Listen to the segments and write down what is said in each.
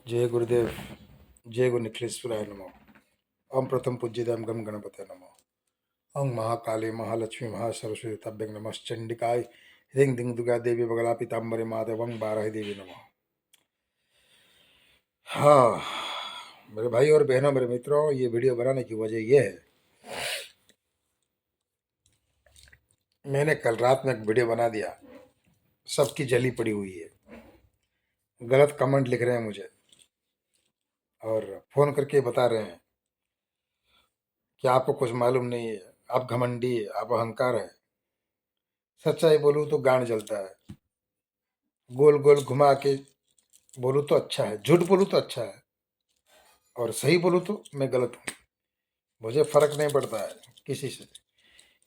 जय गुरुदेव। जय गुरु निखिलेश्वराय नमो। ओम प्रथम पूज्यताम गम गणपते नमो। ओम महाकाली महालक्ष्मी महासरस्वती तभ्यं नमश्चंडिकाय ह्रीं दिं दुर्गा देवी बगला पीताम्बरी माते वं बारह देवी नमो। हाँ, मेरे भाई और बहनों, मेरे मित्रों, ये वीडियो बनाने की वजह यह है, मैंने कल रात में एक वीडियो बना दिया। सबकी जली पड़ी हुई है, गलत कमेंट लिख रहे हैं मुझे और फोन करके बता रहे हैं कि आपको कुछ मालूम नहीं है, आप घमंडी है, आप अहंकार है। सच्चाई बोलूं तो गांड जलता है। गोल गोल घुमा के बोलूं तो अच्छा है, झूठ बोलूं तो अच्छा है, और सही बोलूं तो मैं गलत हूँ। मुझे फर्क नहीं पड़ता है किसी से।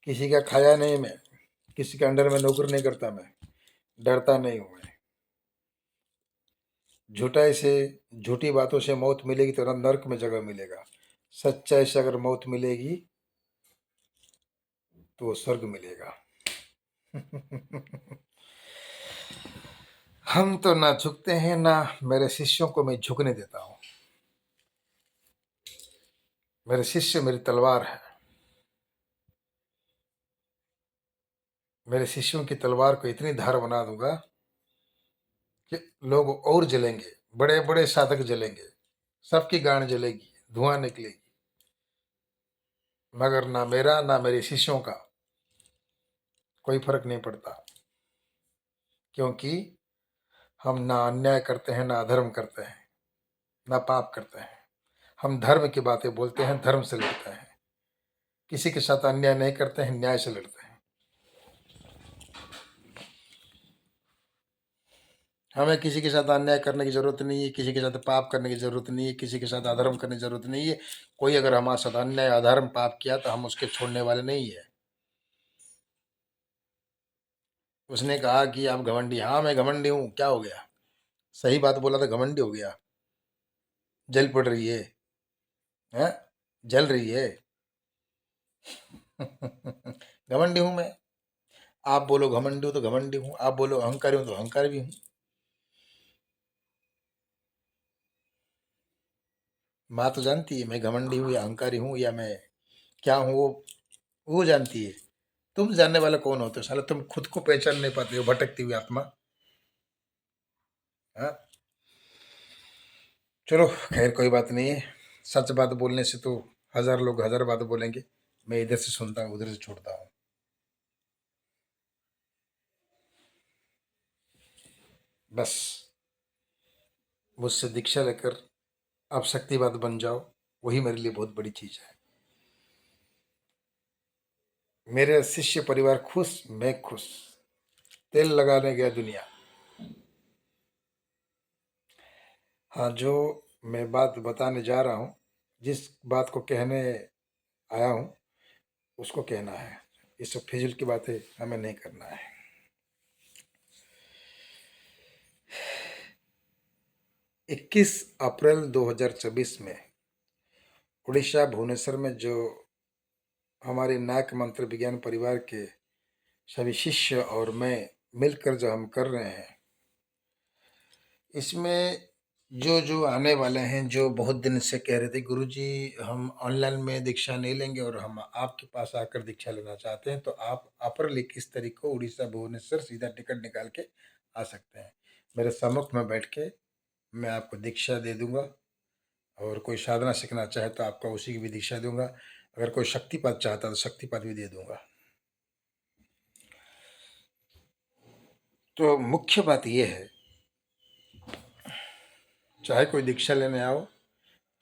किसी का खाया नहीं मैं, किसी के अंडर में नौकरी नहीं करता मैं, डरता नहीं हूं मैं। झूठाई से, झूठी बातों से मौत मिलेगी तो नर्क में जगह मिलेगा। सच्चाई से अगर मौत मिलेगी तो वो स्वर्ग मिलेगा। हम तो ना झुकते हैं, ना मेरे शिष्यों को मैं झुकने देता हूँ। मेरे शिष्य मेरी तलवार है। मेरे शिष्यों की तलवार को इतनी धार बना दूंगा कि लोग और जलेंगे, बड़े बड़े साधक जलेंगे, सबकी गांड जलेगी, धुआं निकलेगी, मगर ना मेरा ना मेरे शिष्यों का कोई फर्क नहीं पड़ता। क्योंकि हम ना अन्याय करते हैं, ना अधर्म करते हैं, ना पाप करते हैं। हम धर्म की बातें बोलते हैं, धर्म से लड़ते हैं। किसी के साथ अन्याय नहीं करते हैं, न्याय से लड़ते हैं। हमें किसी के साथ अन्याय करने की जरूरत नहीं है, किसी के साथ पाप करने की जरूरत नहीं है, किसी के साथ अधर्म करने की जरूरत नहीं है। कोई अगर हमारे साथ अन्याय अधर्म पाप किया तो हम उसके छोड़ने वाले नहीं है। उसने कहा कि आप घमंडी, हाँ मैं घमंडी हूँ, क्या हो गया? सही बात बोला तो घमंडी हो गया? जल पड़ रही है, हैं? जल रही है। घमंडी हूं मैं। आप बोलो घमंडी हूं तो घमंडी हूं, आप बोलो अहंकारी हूं तो अहंकार भी हूं। माँ तो जानती है मैं घमंडी हूं या अहंकारी हूं या मैं क्या हूं, वो जानती है। तुम जानने वाला कौन होते हो साला? तुम खुद को पहचान नहीं पाते हो, भटकती हुई आत्मा। हाँ, चलो खैर कोई बात नहीं है। सच बात बोलने से तो हजार लोग हजार बात बोलेंगे। मैं इधर से सुनता हूँ, उधर से छोड़ता हूँ। बस मुझसे दीक्षा लेकर आप शक्तिवाद बन जाओ, वही मेरे लिए बहुत बड़ी चीज है। मेरे शिष्य परिवार खुश, मैं खुश। तेल लगाने गया दुनिया। हाँ, जो मैं बात बताने जा रहा हूँ, जिस बात को कहने आया हूँ, उसको कहना है। ये सब फिजूल की बातें हमें नहीं करना है। 21 अप्रैल 2024 में उड़ीसा भुवनेश्वर में जो हमारे नायक मंत्र विज्ञान परिवार के सभी शिष्य और मैं मिलकर जो हम कर रहे हैं, इसमें जो जो आने वाले हैं, जो बहुत दिन से कह रहे थे गुरुजी हम ऑनलाइन में दीक्षा नहीं लेंगे और हम आपके पास आकर दीक्षा लेना चाहते हैं, तो आप अप्रैल 21 तारीख को उड़ीसा भुवनेश्वर सीधा टिकट निकाल के आ सकते हैं। मेरे सम्मुख में बैठ के मैं आपको दीक्षा दे दूंगा, और कोई साधना सीखना चाहे तो आपका उसी की भी दीक्षा दूंगा। अगर कोई शक्तिपात चाहता तो शक्तिपात भी दे दूंगा। तो मुख्य बात यह है, चाहे कोई दीक्षा लेने आओ,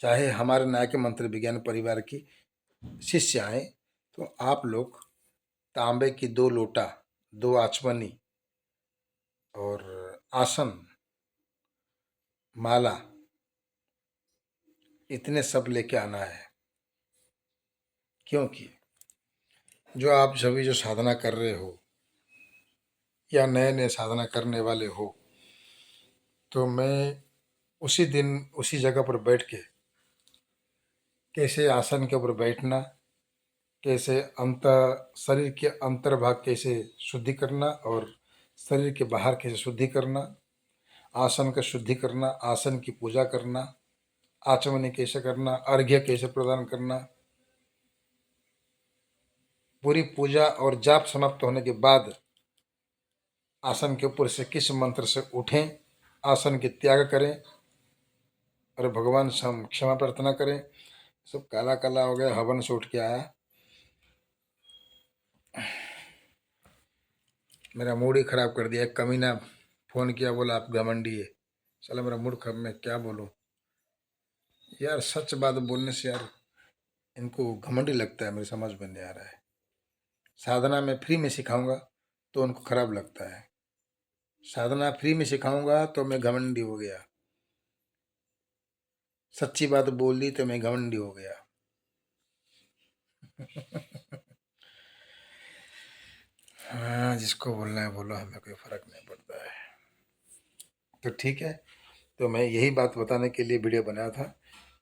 चाहे हमारे नायक मंत्र विज्ञान परिवार की शिष्य आए, तो आप लोग तांबे की 2 लोटा, 2 आचमनी और आसन, माला, इतने सब लेके आना है। क्योंकि जो आप सभी जो साधना कर रहे हो या नए नए साधना करने वाले हो, तो मैं उसी दिन उसी जगह पर बैठ के कैसे आसन के ऊपर बैठना, कैसे शरीर के अंतर्भाग कैसे शुद्धि करना और शरीर के बाहर कैसे शुद्धि करना, आसन का शुद्धि करना, आसन की पूजा करना, आचमनी कैसे करना, अर्घ्य कैसे प्रदान करना, पूरी पूजा और जाप समाप्त होने के बाद आसन के ऊपर से किस मंत्र से उठें, आसन के त्याग करें और भगवान से हम क्षमा प्रार्थना करें। सब काला काला हो गया, हवन से उठ के आया, मेरा मूड ही खराब कर दिया। एक कमीना फोन किया, बोला आप घमंडी है। साला मेरा मूड खराब, मैं क्या बोलूं यार, सच बात बोलने से यार इनको घमंडी लगता है, मेरे समझ में नहीं आ रहा है। साधना मैं फ्री में सिखाऊंगा तो उनको खराब लगता है, साधना फ्री में सिखाऊंगा तो मैं घमंडी हो गया, सच्ची बात बोल दी तो मैं घमंडी हो गया। हाँ, जिसको बोलना है बोलो, हमें कोई फर्क नहीं पड़ता है। तो ठीक है, तो मैं यही बात बताने के लिए वीडियो बनाया था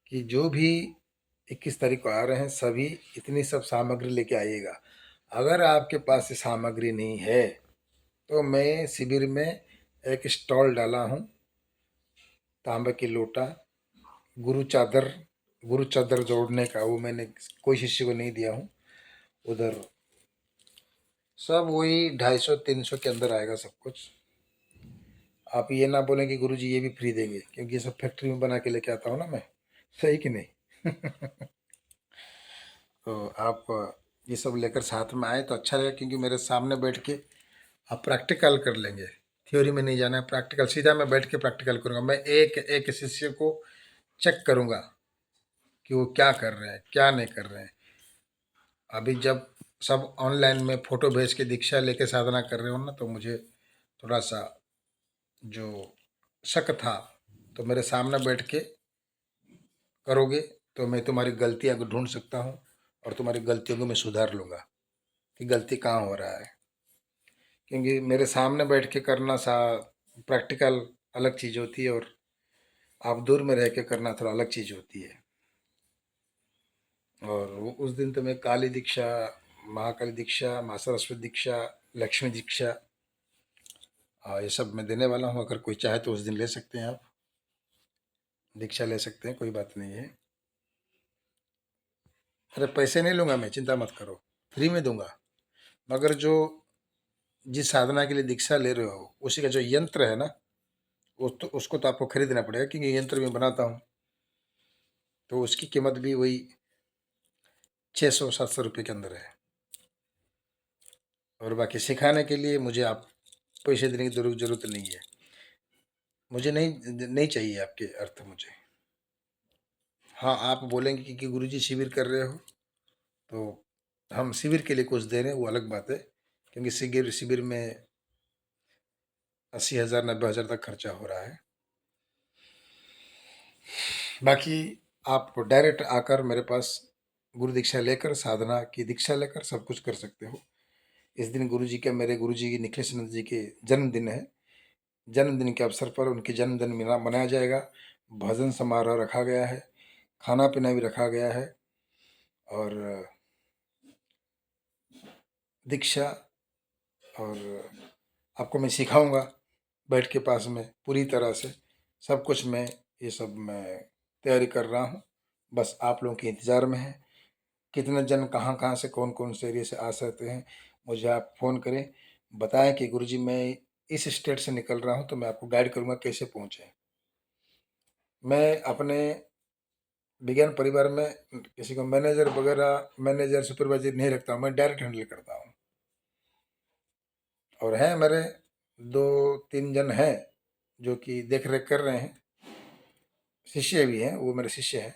कि जो भी 21 तारीख को आ रहे हैं सभी इतनी सब सामग्री लेके आइएगा। अगर आपके पास ये सामग्री नहीं है तो मैं शिविर में एक स्टॉल डाला हूँ, तांबे की लोटा, गुरु चादर, गुरु चादर जोड़ने का, वो मैंने कोई शिष्य को नहीं दिया हूँ। उधर सब वही 250-300 के अंदर आएगा सब कुछ। आप ये ना बोलें कि गुरुजी ये भी फ्री देंगे, क्योंकि ये सब फैक्ट्री में बना के लेके आता हूँ ना मैं, सही कि नहीं? तो आप ये सब लेकर साथ में आए तो अच्छा रहेगा, क्योंकि मेरे सामने बैठ के आप प्रैक्टिकल कर लेंगे। थ्योरी में नहीं जाना है, प्रैक्टिकल सीधा मैं बैठ के प्रैक्टिकल करूँगा। मैं एक एक शिष्य को चेक करूँगा कि वो क्या कर रहे हैं, क्या नहीं कर रहे हैं। अभी जब सब ऑनलाइन में फ़ोटो भेज के दीक्षा लेके साधना कर रहे हो ना, तो मुझे थोड़ा सा जो शक था, तो मेरे सामने बैठ के करोगे तो मैं तुम्हारी गलतियां को ढूंढ सकता हूँ और तुम्हारी गलतियों को मैं सुधार लूँगा कि गलती कहाँ हो रहा है। क्योंकि मेरे सामने बैठ के करना सा प्रैक्टिकल अलग चीज़ होती है, और आप दूर में रह के करना थोड़ा अलग चीज़ होती है। और उस दिन तो मैं काली दीक्षा, महाकाली दीक्षा, माँ सरस्वती दीक्षा, लक्ष्मी दीक्षा, ये सब मैं देने वाला हूँ। अगर कोई चाहे तो उस दिन ले सकते हैं, आप दीक्षा ले सकते हैं, कोई बात नहीं है। अरे पैसे नहीं लूँगा मैं, चिंता मत करो, फ्री में दूंगा। मगर जो जिस साधना के लिए दीक्षा ले रहे हो उसी का जो यंत्र है ना, वो तो उसको तो आपको खरीदना पड़ेगा, क्योंकि यंत्र मैं बनाता हूँ तो उसकी कीमत भी वही 600-700 रुपये के अंदर है। और बाकी सिखाने के लिए मुझे आप पैसे देने की जरूरत नहीं है, मुझे नहीं नहीं चाहिए आपके अर्थ मुझे। हाँ, आप बोलेंगे कि गुरुजी शिविर कर रहे हो, तो हम शिविर के लिए कुछ दे रहे हैं, वो अलग बात है। क्योंकि शिविर शिविर में 80,000 90,000 तक खर्चा हो रहा है। बाकी आप डायरेक्ट आकर मेरे पास गुरु दीक्षा लेकर, साधना की दीक्षा लेकर सब कुछ कर सकते हो। इस दिन गुरु जी के, मेरे गुरु जी की निखिलेश जी के जन्मदिन है। जन्मदिन के अवसर पर उनके जन्मदिन मनाया जाएगा। भजन समारोह रखा गया है, खाना पीना भी रखा गया है, और दीक्षा और आपको मैं सिखाऊंगा बैठ के पास में पूरी तरह से सब कुछ। मैं ये सब मैं तैयारी कर रहा हूँ, बस आप लोगों के इंतज़ार में है। कितने जन कहाँ कहाँ से, कौन कौन से एरिया से आ सकते हैं, मुझे आप फ़ोन करें, बताएं कि गुरुजी मैं इस स्टेट से निकल रहा हूँ, तो मैं आपको गाइड करूँगा कैसे पहुँचें। मैं अपने विज्ञान परिवार में किसी को मैनेजर वगैरह, मैनेजर सुपरवाइजर नहीं रखता हूँ, मैं डायरेक्ट हैंडल करता हूँ। और हैं मेरे 2-3 जन हैं जो कि देख रेख कर रहे हैं, शिष्य भी हैं, वो मेरे शिष्य हैं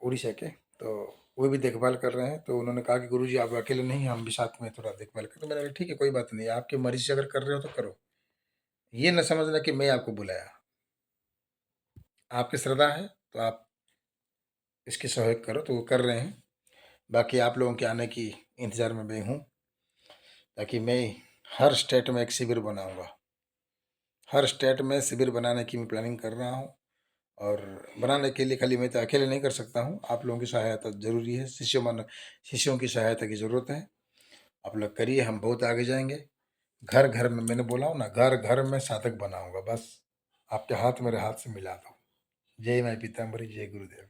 उड़ीसा के, तो वो भी देखभाल कर रहे हैं। तो उन्होंने कहा कि गुरुजी आप अकेले नहीं, हम भी साथ में थोड़ा देखभाल करें। तो मैंने कहा ठीक है, कोई बात नहीं, आपकी मर्जी से अगर कर रहे हो तो करो, ये न समझना कि मैं आपको बुलाया। आपकी श्रद्धा है तो आप इसकी सहयोग करो, तो वो कर रहे हैं। बाकी आप लोगों के आने की इंतज़ार में मैं हूँ, ताकि मैं हर स्टेट में एक शिविर बनाऊँगा। हर स्टेट में शिविर बनाने की मैं प्लानिंग कर रहा हूँ। और बनाने के लिए खाली मैं तो अकेले नहीं कर सकता हूँ, आप लोगों की सहायता ज़रूरी है। शिष्यों की सहायता की ज़रूरत है। आप लोग करिए, हम बहुत आगे जाएंगे। घर घर में, मैंने बोला हूँ ना, घर घर में साधक बनाऊंगा, बस आपके हाथ मेरे हाथ से मिला दो। जय माई पीताम्बरी, जय गुरुदेव।